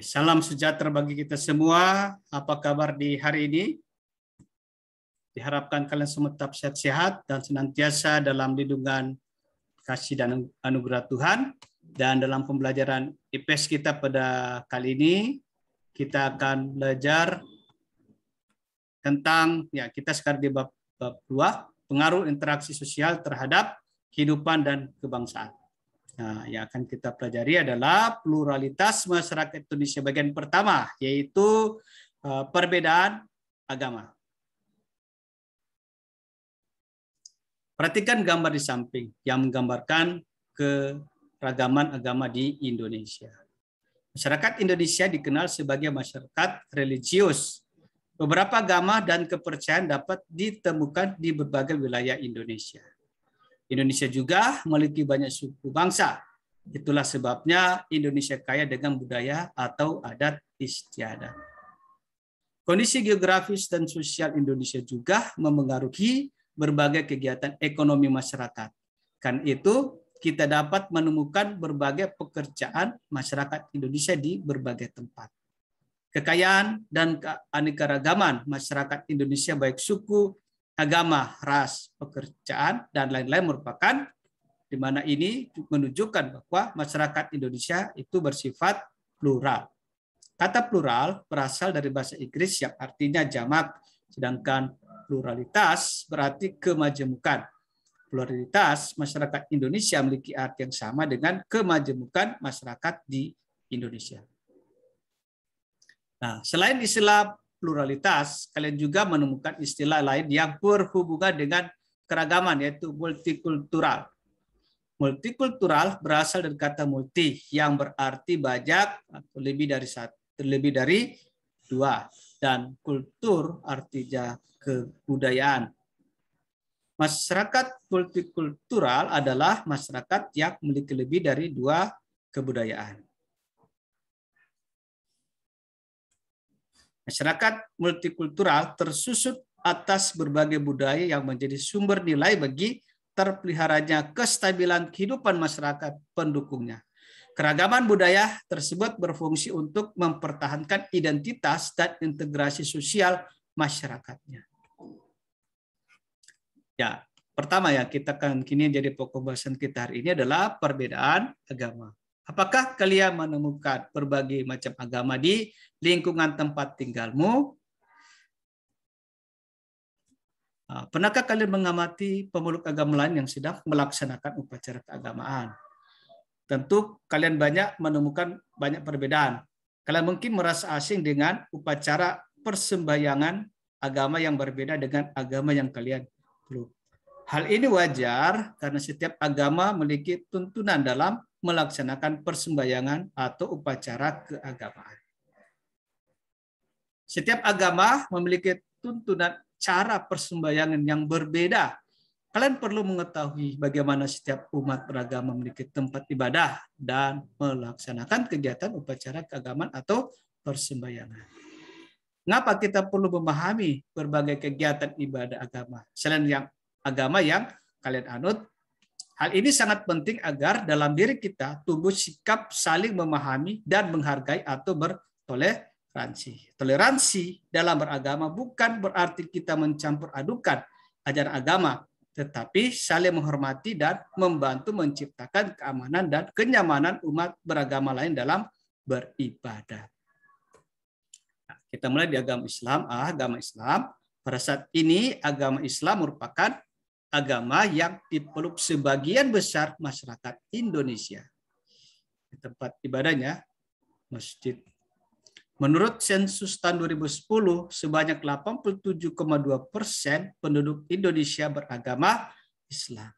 Salam sejahtera bagi kita semua. Apa kabar di hari ini? Diharapkan kalian semua tetap sehat-sehat dan senantiasa dalam lindungan kasih dan anugerah Tuhan. Dan dalam pembelajaran IPS kita pada kali ini, kita akan belajar tentang, kita sekarang di bab 2, pengaruh interaksi sosial terhadap kehidupan dan kebangsaan. Nah, yang akan kita pelajari adalah pluralitas masyarakat Indonesia bagian pertama, yaitu perbedaan agama. Perhatikan gambar di samping yang menggambarkan keragaman agama di Indonesia. Masyarakat Indonesia dikenal sebagai masyarakat religius. Beberapa agama dan kepercayaan dapat ditemukan di berbagai wilayah Indonesia. Indonesia juga memiliki banyak suku bangsa. Itulah sebabnya Indonesia kaya dengan budaya atau adat istiadat. Kondisi geografis dan sosial Indonesia juga memengaruhi berbagai kegiatan ekonomi masyarakat. Karena itu, kita dapat menemukan berbagai pekerjaan masyarakat Indonesia di berbagai tempat. Kekayaan dan keanekaragaman masyarakat Indonesia baik suku, agama, ras, pekerjaan, dan lain-lain merupakan di mana ini menunjukkan bahwa masyarakat Indonesia itu bersifat plural. Kata plural berasal dari bahasa Inggris yang artinya jamak, sedangkan pluralitas berarti kemajemukan. Pluralitas masyarakat Indonesia memiliki arti yang sama dengan kemajemukan masyarakat di Indonesia. Nah, selain istilah pluralitas, kalian juga menemukan istilah lain yang berhubungan dengan keragaman, yaitu multikultural. Multikultural berasal dari kata multi yang berarti banyak atau lebih dari satu, lebih dari dua, dan kultur artinya kebudayaan. Masyarakat multikultural adalah masyarakat yang memiliki lebih dari dua kebudayaan. Masyarakat multikultural tersusun atas berbagai budaya yang menjadi sumber nilai bagi terpeliharanya kestabilan kehidupan masyarakat pendukungnya. Keragaman budaya tersebut berfungsi untuk mempertahankan identitas dan integrasi sosial masyarakatnya. Ya, pertama kita akan kini jadi pokok bahasan kita hari ini adalah perbedaan agama. Apakah kalian menemukan berbagai macam agama di lingkungan tempat tinggalmu? Pernahkah kalian mengamati pemeluk agama lain yang sedang melaksanakan upacara keagamaan? Tentu kalian banyak menemukan banyak perbedaan. Kalian mungkin merasa asing dengan upacara persembahyangan agama yang berbeda dengan agama yang kalian peluk. Hal ini wajar karena setiap agama memiliki tuntunan dalam melaksanakan persembahyangan atau upacara keagamaan. Setiap agama memiliki tuntunan cara persembahyangan yang berbeda. Kalian perlu mengetahui bagaimana setiap umat beragama memiliki tempat ibadah dan melaksanakan kegiatan upacara keagamaan atau persembahyangan. Mengapa kita perlu memahami berbagai kegiatan ibadah agama selain yang agama yang kalian anut? Hal ini sangat penting agar dalam diri kita tumbuh sikap saling memahami dan menghargai atau bertoleransi. Toleransi dalam beragama bukan berarti kita mencampur adukan ajaran agama, tetapi saling menghormati dan membantu menciptakan keamanan dan kenyamanan umat beragama lain dalam beribadah. Nah, kita mulai di agama Islam. Agama Islam, pada saat ini agama Islam merupakan agama yang dipeluk sebagian besar masyarakat Indonesia. Di tempat ibadahnya, masjid. Menurut sensus tahun 2010, sebanyak 87,2% penduduk Indonesia beragama Islam.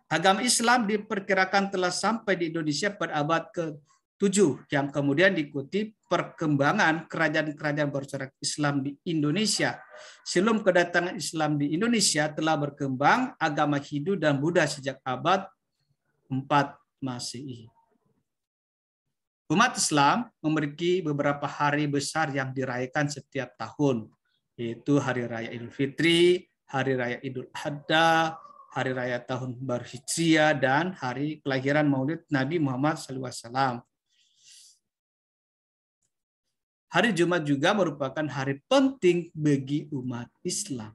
Agama Islam diperkirakan telah sampai di Indonesia pada abad ke-7, yang kemudian diikuti perkembangan kerajaan-kerajaan bercorak Islam di Indonesia. Sebelum kedatangan Islam di Indonesia telah berkembang agama Hindu dan Buddha sejak abad 4 Masehi. Umat Islam memiliki beberapa hari besar yang dirayakan setiap tahun, yaitu Hari Raya Idul Fitri, Hari Raya Idul Adha, Hari Raya Tahun Baru Hijriah, dan Hari Kelahiran Maulid Nabi Muhammad SAW. Hari Jumat juga merupakan hari penting bagi umat Islam.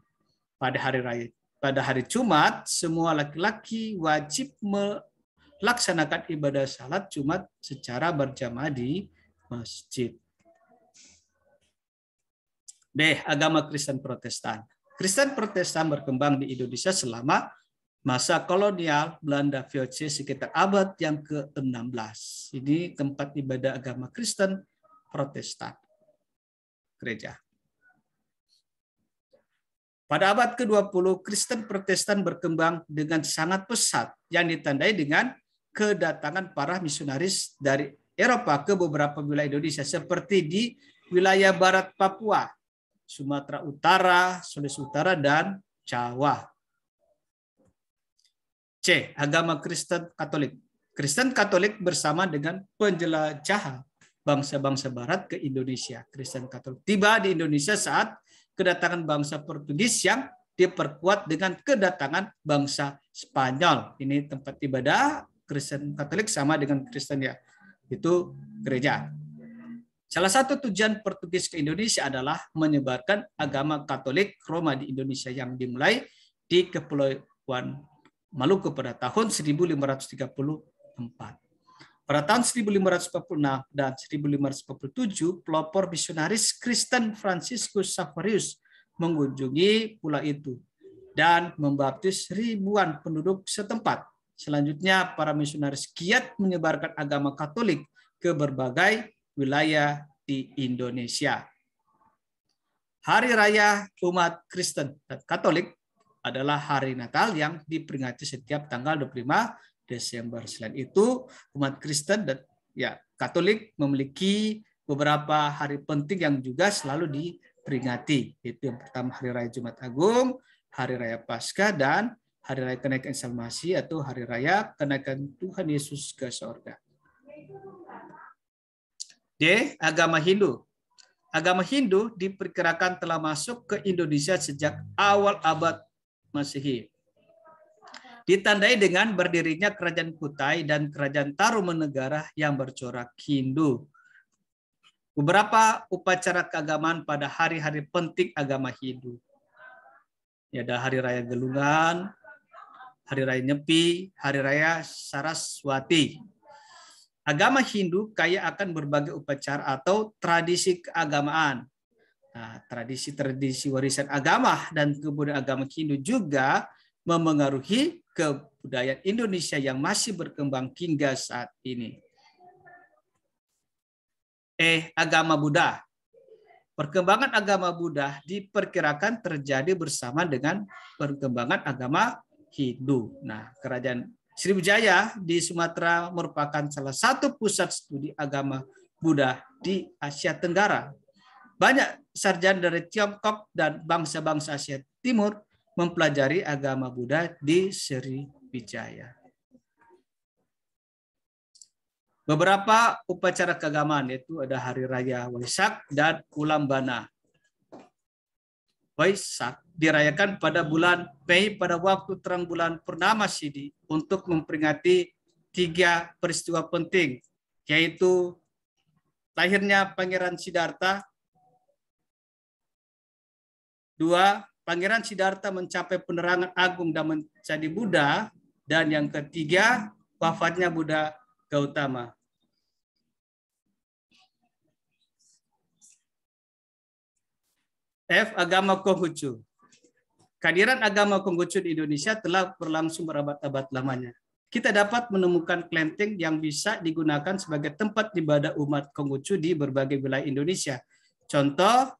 Pada hari Jumat, semua laki-laki wajib melaksanakan ibadah salat Jumat secara berjamaah di masjid. B. Agama Kristen Protestan. Kristen Protestan berkembang di Indonesia selama masa kolonial Belanda VOC sekitar abad yang ke-16. Ini tempat ibadah agama Kristen Protestan. Gereja. Pada abad ke-20, Kristen Protestan berkembang dengan sangat pesat yang ditandai dengan kedatangan para misionaris dari Eropa ke beberapa wilayah Indonesia seperti di wilayah barat Papua, Sumatera Utara, Sulawesi Utara, dan Jawa. C. Agama Kristen Katolik. Kristen Katolik bersama dengan penjelajahan bangsa-bangsa barat ke Indonesia. Kristen Katolik tiba di Indonesia saat kedatangan bangsa Portugis yang diperkuat dengan kedatangan bangsa Spanyol. Ini tempat ibadah Kristen Katolik sama dengan Kristen ya, itu gereja. Salah satu tujuan Portugis ke Indonesia adalah menyebarkan agama Katolik Roma di Indonesia yang dimulai di Kepulauan Maluku pada tahun 1534. Pada tahun 1546 dan 1547, pelopor misionaris Kristen Franciscus Xaverius mengunjungi pulau itu dan membaptis ribuan penduduk setempat. Selanjutnya, para misionaris giat menyebarkan agama Katolik ke berbagai wilayah di Indonesia. Hari Raya umat Kristen dan Katolik adalah hari Natal yang diperingati setiap tanggal 25 Desember. Selain itu, umat Kristen dan Katolik memiliki beberapa hari penting yang juga selalu diperingati. Itu yang pertama Hari Raya Jumat Agung, Hari Raya Paskah, dan Hari Raya Kenaikan Isa Masih atau Hari Raya Kenaikan Tuhan Yesus ke Sorga. D. Agama Hindu. Agama Hindu diperkirakan telah masuk ke Indonesia sejak awal abad Masehi. Ditandai dengan berdirinya Kerajaan Kutai dan Kerajaan Tarumanegara yang bercorak Hindu. Beberapa upacara keagamaan pada hari-hari penting agama Hindu. Ada Hari Raya Gelungan, Hari Raya Nyepi, Hari Raya Saraswati. Agama Hindu kaya akan berbagai upacara atau tradisi keagamaan. Nah, tradisi-tradisi warisan agama dan kebudayaan agama Hindu juga memengaruhi kebudayaan Indonesia yang masih berkembang hingga saat ini. Agama Buddha. Perkembangan agama Buddha diperkirakan terjadi bersama dengan perkembangan agama Hindu. Nah, Kerajaan Sriwijaya di Sumatera merupakan salah satu pusat studi agama Buddha di Asia Tenggara. Banyak sarjana dari Tiongkok dan bangsa-bangsa Asia Timur mempelajari agama Buddha di Sriwijaya. Beberapa upacara keagamaan yaitu ada Hari Raya Waisak dan Ulambana. Waisak dirayakan pada bulan Mei pada waktu terang bulan purnama Sidi untuk memperingati 3 peristiwa penting, yaitu lahirnya Pangeran Siddhartha, 2. Pangeran Siddhartha mencapai penerangan agung dan menjadi Buddha, dan yang ketiga, wafatnya Buddha Gautama. F. Agama Konghucu. Kehadiran agama Konghucu di Indonesia telah berlangsung berabad-abad lamanya. Kita dapat menemukan kelenteng yang bisa digunakan sebagai tempat ibadah umat Konghucu di berbagai wilayah Indonesia. Contoh,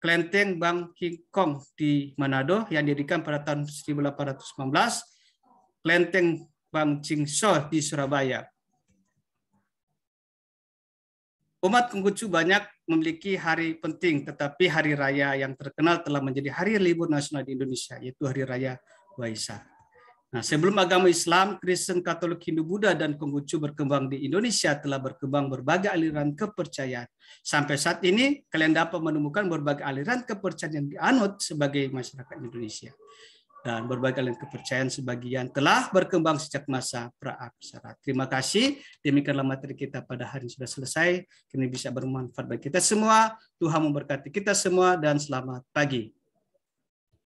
Kelenteng Bang Kingkong di Manado yang didirikan pada tahun 1819, Kelenteng Bang Jingso di Surabaya. Umat Konghucu banyak memiliki hari penting, tetapi hari raya yang terkenal telah menjadi hari libur nasional di Indonesia, yaitu Hari Raya Waisak. Nah, sebelum agama Islam, Kristen, Katolik, Hindu, Buddha, dan Konghucu berkembang di Indonesia, telah berkembang berbagai aliran kepercayaan. Sampai saat ini, kalian dapat menemukan berbagai aliran kepercayaan yang dianut sebagai masyarakat Indonesia. dan berbagai lain kepercayaan sebagian telah berkembang sejak masa pra-aksara. Terima kasih. Demikianlah materi kita pada hari ini sudah selesai. Kini bisa bermanfaat bagi kita semua. Tuhan memberkati kita semua dan selamat pagi.